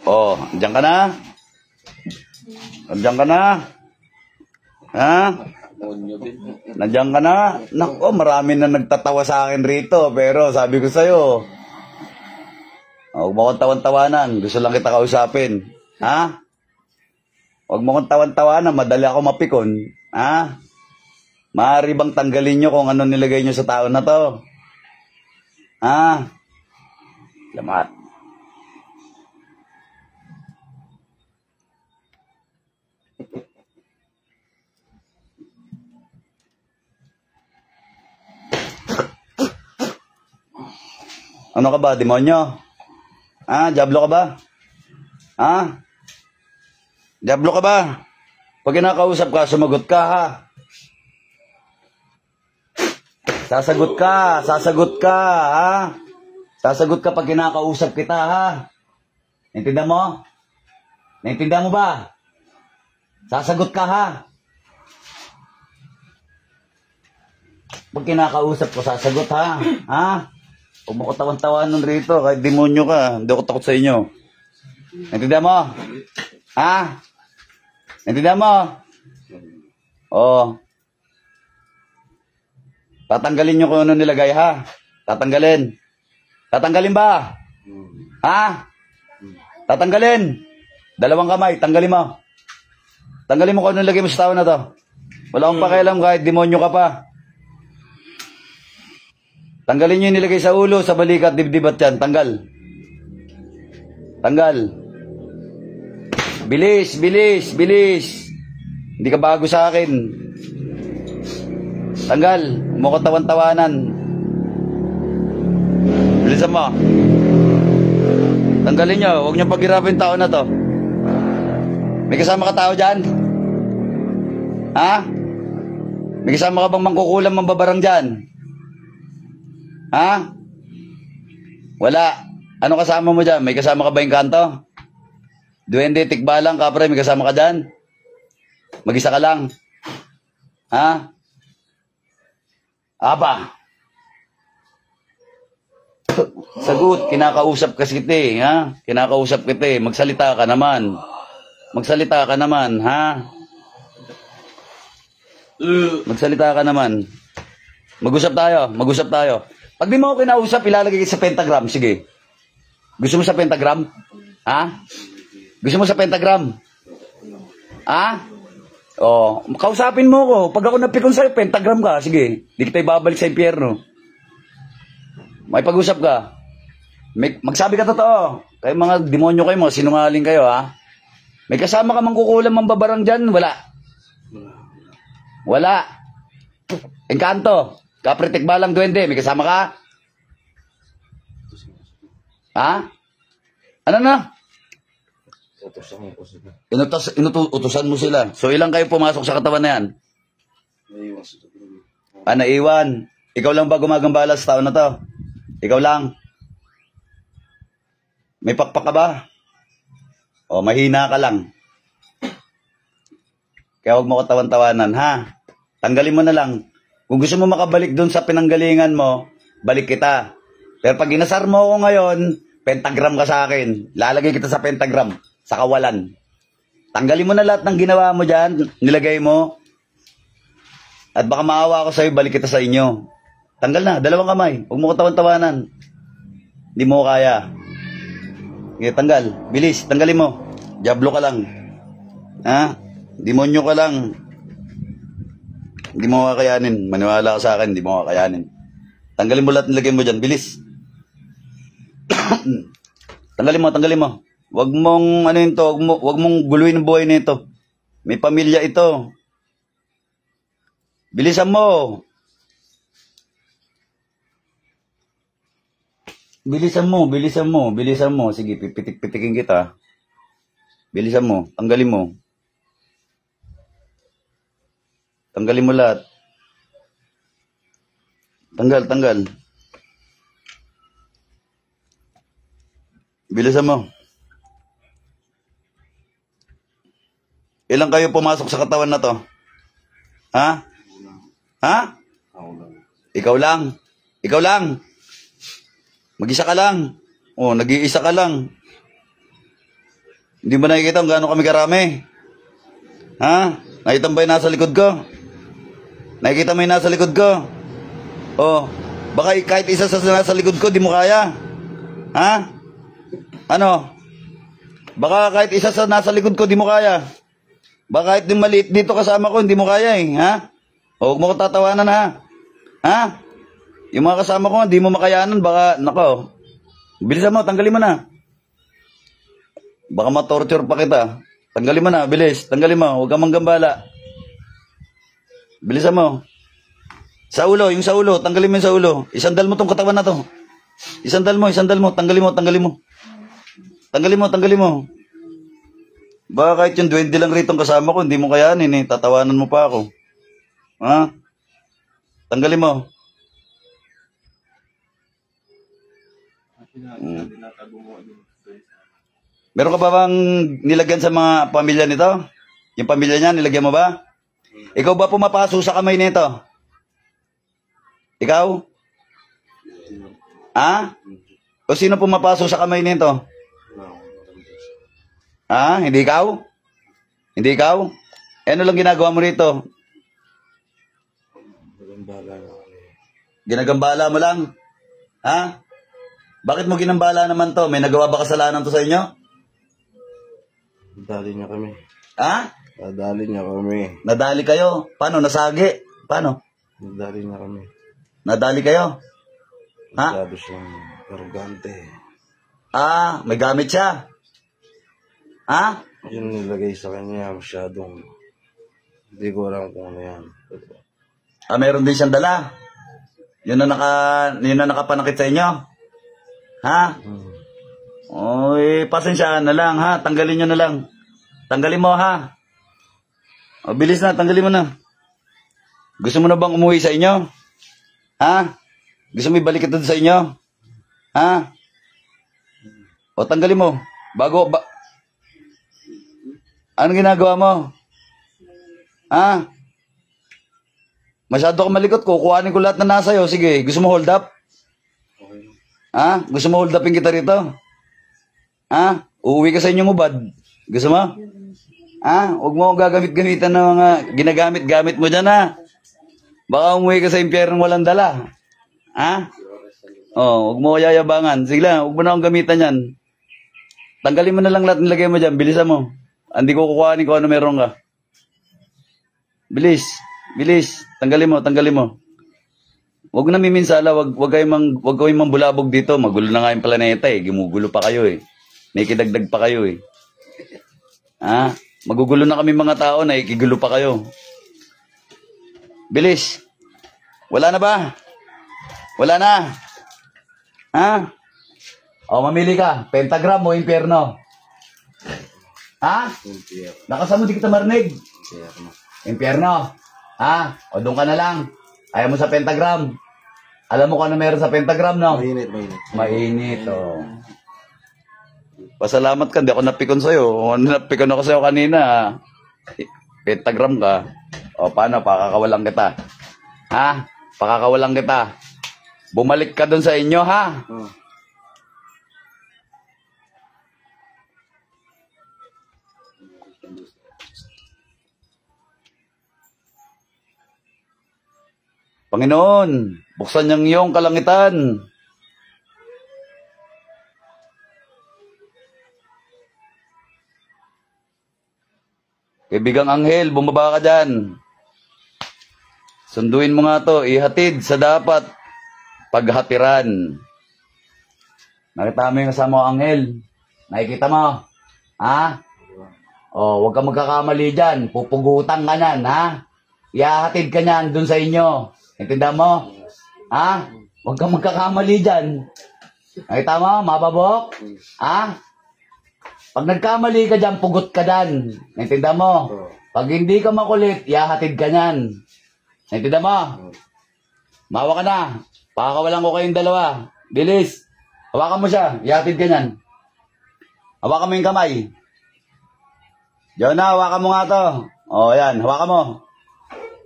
Oh, andiyan ka na? Andiyan ka na? Ha? Nandiyan ka na? Nako, marami na nagtatawa sa akin rito. Pero sabi ko sa'yo, huwag mo akong tawan-tawanan. Gusto lang kita kausapin. Ha? Huwag mo akong tawan-tawanan. Madali ako mapikon. Ha? Maaari bang tanggalin nyo kung ano nilagay nyo sa tao na to? Ha? Lamat. Ano ka ba, demonyo? Ha? Diablo ka ba? Ha? Diablo ka ba? Pag kinakausap ka, sumagot ka, ha? Sasagot ka, ha? Sasagot ka pag kinakausap kita, ha? Naintindihan mo? Naintindihan mo ba? Sasagot ka, ha? Pag kinakausap ko, sasagot, ha? Ha? Huwag mo ko tawan-tawanan rito, kahit demonyo ka, hindi ako takot sa inyo. Naintindihan mo? Ha? Naintindihan mo? Oo. Tatanggalin nyo kung ano nilagay, ha? Tatanggalin. Tatanggalin ba? Ha? Tatanggalin. Dalawang kamay, tanggalin mo. Tanggalin mo kung ano nilagay mo sa tao na to. Wala akong pakialam kahit demonyo ka pa. Tanggalin nyo yung nilagay sa ulo, sa balikat, dibdib at yan. Tanggal. Tanggal. Bilis, bilis, bilis. Hindi ka bago sa akin. Tanggal. Mo ko tawan-tawanan. Bilisan mo. Tanggalin nyo. Huwag nyo paghirapin tao na to. May kasama ka tao dyan? Ha? May kasama ka bang mangkukulam mambabarang dyan? Ha? Wala. Ano kasama mo dyan? May kasama ka ba yung kanto? Duwende, tikbalang, kapre, may kasama ka dyan? Mag-isa ka lang? Ha? Aba. Sagot, kinakausap kasi kita, ha? Kinakausap kita, magsalita ka naman. Magsalita ka naman, ha? Magsalita ka naman. Mag-usap tayo, mag-usap tayo. Pag di mo ako kinausap, ilalagay kita sa pentagram. Sige. Gusto mo sa pentagram? Ha? Gusto mo sa pentagram? Ha? Oh, kausapin mo ko. Pag ako napikon sa'yo, pentagram ka. Sige. Di kita ibabalik sa impyerno. May pag-usap ka. Magsabi ka totoo. Kayo mga demonyo kayo, mga sinungaling kayo, ha? May kasama ka mangkukulam mambabarang dyan? Wala. Wala. Engkanto. Kapritik balang duwende, may kasama ka? Ha? Ano na? Inutusan mo sila. So ilang kayo pumasok sa katawan na yan? Naiwan. Ikaw lang ba gumagambala sa tao na to? Ikaw lang? May pakpak ka ba? O mahina ka lang. Kaya huwag mo ko tawan-tawanan, ha? Tanggalin mo na lang. Kung gusto mo makabalik dun sa pinanggalingan mo, balik kita. Pero pag inasar mo ako ngayon, pentagram ka sa akin. Lalagay kita sa pentagram, sa kawalan. Tanggalin mo na lahat ng ginawa mo dyan, nilagay mo. At baka maawa ako sa'yo, balik kita sa inyo. Tanggal na, dalawang kamay. Huwag mo ko tawan-tawanan. Hindi mo kaya. Okay, tanggal. Bilis, tanggalin mo. Diablo ka lang. Ha? Demonyo ka lang. Hindi mo kakayanin. Maniwala ka sa akin, hindi mo kakayanin. Tanggalin mo lahat, nilagay mo dyan. Bilis. Tanggalin mo, tanggalin mo. Huwag mong, ano yun to, huwag mong guluhin ang buhay nito. May pamilya ito. Bilisan mo. Bilisan mo, bilisan mo, bilisan mo. Sige, pipitik-pitikin kita. Bilisan mo, tanggalin mo. Tanggalin mo lahat. Tanggal, tanggal. Bilisan mo. Ilang kayo pumasok sa katawan na to? Ha? Ha? Ikaw lang. Ikaw lang. Mag-isa ka lang. Oh, nag-iisa ka lang. Hindi mo nakikita kung gaano kami karami? Ha? Nakita mo ba yung nasa likod ko? Nakikita mo yung nasa likod ko? Oh, baka kahit isa sa nasa likod ko, di mo kaya. Ha? Ano? Baka kahit isa sa nasa likod ko, di mo kaya. Baka kahit yung maliit dito kasama ko, hindi mo kaya eh. Ha? O, huwag mo ko tatawanan ha. Ha? Yung mga kasama ko, hindi mo makayanan, baka, nako. Bilisan mo, tanggalin mo na. Baka ma-torture pa kita. Tanggalin mo na, bilis. Tanggalin mo, huwag kang manggambala. Bilisan mo. Sa ulo, yung sa ulo, tanggalin mo yung sa ulo. Isandal mo tong katawan na to. Isandal mo, tanggalin mo, tanggalin mo. Tanggalin mo, tanggalin mo. Baka kahit yung duwende lang rito kasama ko, hindi mo kayanin eh. Tatawanan mo pa ako. Ha? Tanggalin mo. Meron ka ba bang nilagyan sa mga pamilya nito? Yung pamilya niya, nilagyan mo ba? Ikaw ba pumapaso sa kamay nito? Ikaw? Ha? O sino pumapaso sa kamay nito? Ha? Hindi ikaw? Hindi ikaw? Ano lang ginagawa mo rito? Ginagambala mo lang? Ha? Bakit mo ginambala naman to? May nagawa ba kasalanan to sa inyo? Nadali niya kami. Ha? Nadali niya kami. Nadali kayo? Paano? Nasagi? Paano? Nadali niya kami. Nadali kayo? Ha? Masyado siyang arrogante. Ah, may gamit siya. Ha? Yun nilagay sa kanya, masyadong hindi ko alam kung ano yan. Ah, meron din siyang dala. Yun na nakapanakit sa inyo. Ha? Oy, pasensyahan na lang ha. Tanggalin nyo na lang. Tanggalin mo ha. O, bilis na, tanggalin mo na. Gusto mo na bang umuwi sa inyo? Ha? Gusto mo ibalik ito sa inyo? Ha? O, tanggalin mo. Anong ginagawa mo? Ha? Masyado ka malikot, kukuhanin ko lahat na nasa iyo. Sige, gusto mo hold up? Ha? Gusto mo hold upin kita rito? Ha? Uuwi ka sa inyong ubad. Gusto mo? Ha? Huwag mo gagamit-gamitan ng mga ginagamit-gamit mo dyan ha. Baka umuwi ka sa impyerno walang dala. Ha? Oh, huwag mo ko yayabangan. Sige lang, huwag mo na akong gamitan yan. Tanggalin mo na lang lahat nilagay mo dyan. Bilisan mo. Hindi ko kukuhanin kung ano meron ka. Bilis. Bilis. Tanggalin mo, tanggalin mo. Huwag na miminsala, huwag kayong mambulabog dito. Magulo na nga yung planeta eh. Gimugulo pa kayo eh. Nakikidagdag pa kayo eh. Ha? Magugulo na kami mga tao, nakikigulo pa kayo. Bilis. Wala na ba? Wala na. Ha? O, mamili ka. Pentagram o impyerno? Ha? Nakasama di kita marinig. Impyerno. Ha? O, doon ka na lang. Ayaw mo sa pentagram. Alam mo kung ano meron sa pentagram, no? Mainit, mainit. Mainit, oh. Pasalamat ka, di ako napikon sa'yo. Napikon ako sa'yo kanina. Pentagram ka. O, paano? Pakakawalan kita. Ha? Pakakawalan kita. Bumalik ka dun sa inyo, ha? Panginoon, buksan niyang iyong kalangitan. Kaibigang anghel, bumaba ka dyan. Sunduin mo nga to, ihatid sa dapat paghatiran. Nakita mo yung kasama ko, anghel? Nakikita mo? Ha? O, huwag kang magkakamali dyan. Pupugutan ka nyan, ha? Ihahatid ka nyan dun sa inyo. Intindihan mo? Ha? Huwag kang magkakamali dyan. Nakita mo? Mababok? Ha? Pag nagkamali ka dyan, pugot ka dyan. Naintindihan mo? Pag hindi ka makulit, ihahatid ka nyan. Naintindihan mo? Mawa ka na. Pakakawalan ko kayong dalawa. Bilis. Hawakan mo siya. Ihahatid ka nyan. Hawakan mo yung kamay. Jonah, hawakan mo nga to. O, yan. Hawakan mo.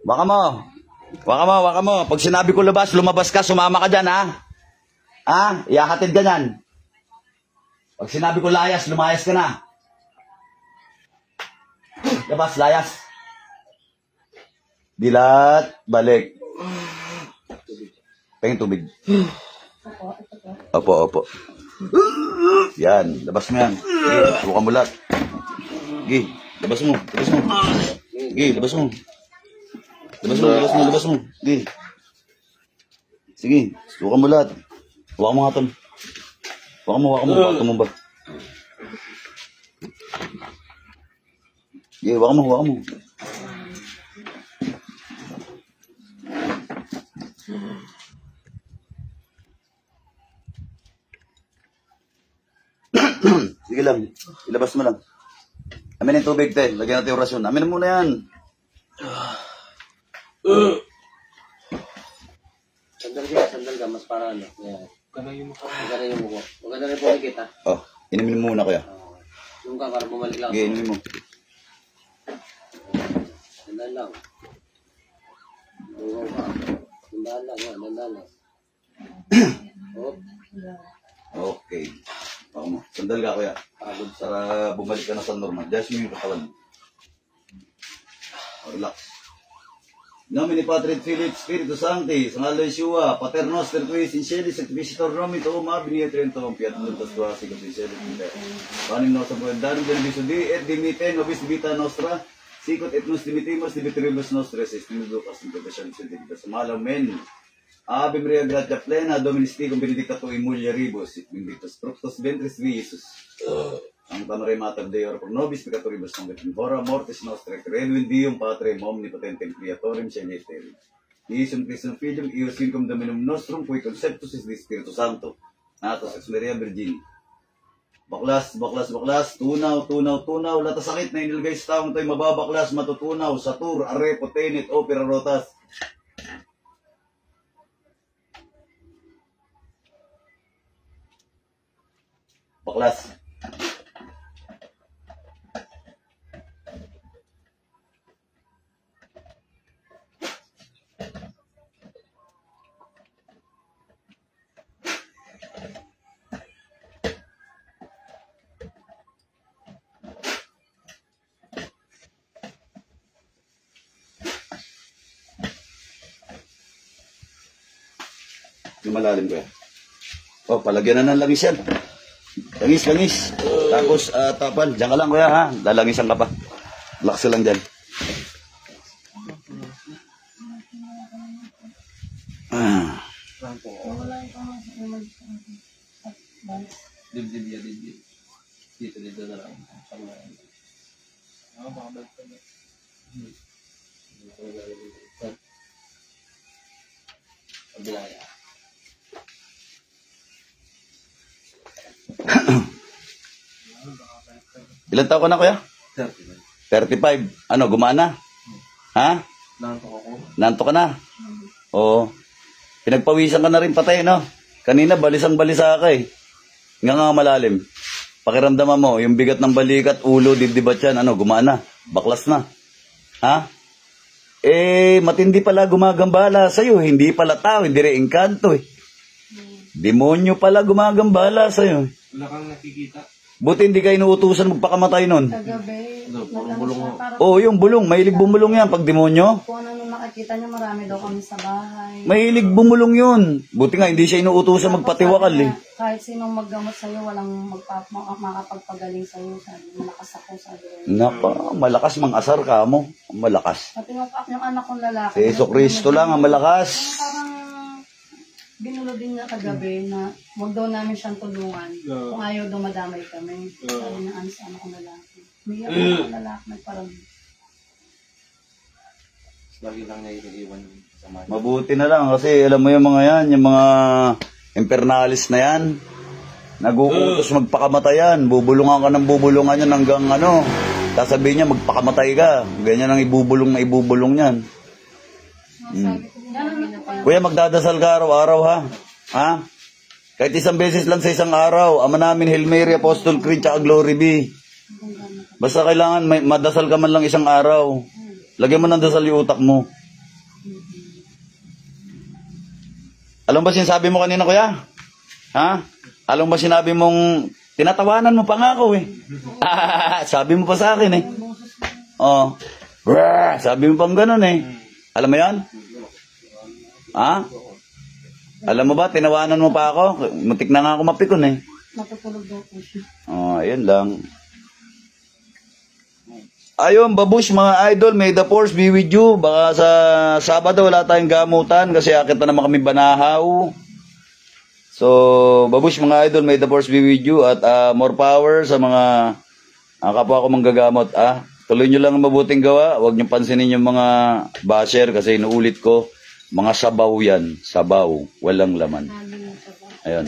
Hawakan mo. Hawakan mo. Pag sinabi ko lumabas ka, sumama ka dyan, ha? Ha? Ihahatid ka nyan. Pag sinabi ko layas, lumayas ka na. Labas, layas. Dilat, balik. Pengin tubig. Opo, opo. Yan, labas mo yan. Subukan mo lahat. Gi, labas mo, labas mo. Gi, labas mo. Labas mo, labas mo, labas mo. Gi. Sige, subukan mo lahat. Huwag mo nga ito. Huwag mo ba? Gi, huwag mo. Sige lang, ilabas mo lang. Amin yung tubig, te. Lagyan natin yung rasyon. Amin muna yan. Sandal ka, mas para ano. Yan. Maganda yung mukha. Maganda rin po kita. Oh, inumin mo muna kuya. Yung ka, para bumalik lang. Sige, inumin mo. Sandal lang. Oo ka. Sandal lang, yan. Sandal lang. Oh. Okay. Baka mo. Sandal ka kuya. Pagod para bumalik ka na sa normal. Just yung katawan. Oh, relax. Nomini Patrit Philip Spiritu Sancti, Sangalo Yeshua, Pater Noster Tuis, Incelis, Sacrificitor Romi, Toma, Binia Trento, Piat Nultas Tuasi, Capricelis, Panim Nosa Puendanum, Delviso Di, Et Dimite, Nobis Vita Nostra, Sikot et Nos Dimitimus, Dimitrimus Nostres, Estimudukas, Interpretation, Scientificas, Malam Men, Ave Maria Gratia Plena, Dominis Ticum Benedictato Imulia Ribus, Benedictus Fructus Ventris Jesus. Ang Tamare Mater Dei Ora Pro Nobis Peccatoribus Sanctum Hora Mortis Nostra Creduin Deum Patrem Omnipotentem Creatorem Celesterum. Iisum Christum Filium Ius Incum Dominum Nostrum Cui Conceptus is the Spiritu Santo. Natos ex Maria Virgin. Baklas, tunaw. Latas sakit na inilagay sa taong tayo mababaklas, matutunaw, satur, are, potenit, opera rotas. Baklas. Yung malalim ko yan. Oh, palagyan na ng langis yan. Langis. Tapos, tapal. Diyan ka lang, kuya, ha? Lalangisan ka pa. Relax lang dyan. Dibdib. Dito na lang. Pagbilaya. Ilan taon ka na, kuya? 35. Ano, gumana? Ha? Nanto ka na? Oo. Pinagpawisan ka na rin patay, no? Kanina, balisang-balisa ka eh. Nga malalim. Pakiramdaman mo, yung bigat ng balikat, ulo, dibdibat yan, ano, gumana? Baklas na. Ha? Matindi pala gumagambala sa'yo. Hindi pala tao, hindi rin engkanto eh. Demonyo pala gumagambala sa'yo. Wala kang nakikita. Buti hindi kayo inuutusan magpakamatay nun. Kagabi, Oo, yung bulong. Mahilig bumulong yan pag demonyo. kung ano nung nakikita niyo, marami daw kami sa bahay. Mahilig bumulong yun. Buti nga, hindi siya inuutusan magpatiwakal eh. Kahit sinong maggamot sa'yo, walang makapagpagaling sa'yo. Sabi, malakas ako, sabi. Malakas mang-asar ka mo. Malakas. Pati yung anak kong lalaki. Si Jesucristo lang ang malakas. Parang binulo din niya kagabi na huwag daw namin siyang tulungan kung ayaw daw madamay kami. Sabi niya, ano sa anak kong lalaki. May anak kong lalaki, nagparang. Lagi lang naiiwan sa mga. Mabuti na lang kasi alam mo yung mga yan, yung mga impernalis na yan. Nag-uutos magpakamatay yan. Bubulungan ka ng bubulungan yan hanggang ano. Sasabihin niya magpakamatay ka. Ganyan ang ibubulong na ibubulong yan. Kuya, magdadasal ka araw-araw ha? Ha? Kahit isang beses lang sa isang araw. Ama namin, Hail Mary, Apostol Creed, tsaka Glory be. Basta kailangan madasal ka man lang isang araw. Lagyan mo ng dasal yung utak mo. Alam ba sinasabi mo kanina, kuya? Ha? Alam ba sinabi mong tinatawanan mo pa nga ako eh? Sabi mo pa sa akin eh. Oh. Brrr, sabi mo pang ganun eh. Alam mo yan? Ha? Alam mo ba, tinawanan mo pa ako? Muntik na nga ako mapikon eh. Natutulog daw po siya. Oh, ayun lang. Ayun, babush mga idol, may the force be with you. Baka sa Sabado wala tayong gamutan kasi akit na naman kami Banahaw. So, babush mga idol, may the force be with you at more power sa mga kapwa ko manggagamot. Tuloy nyo lang ang mabuting gawa. Huwag nyo pansinin yung mga basher kasi inuulit ko, mga sabaw yan. Sabaw, walang laman. Ayun.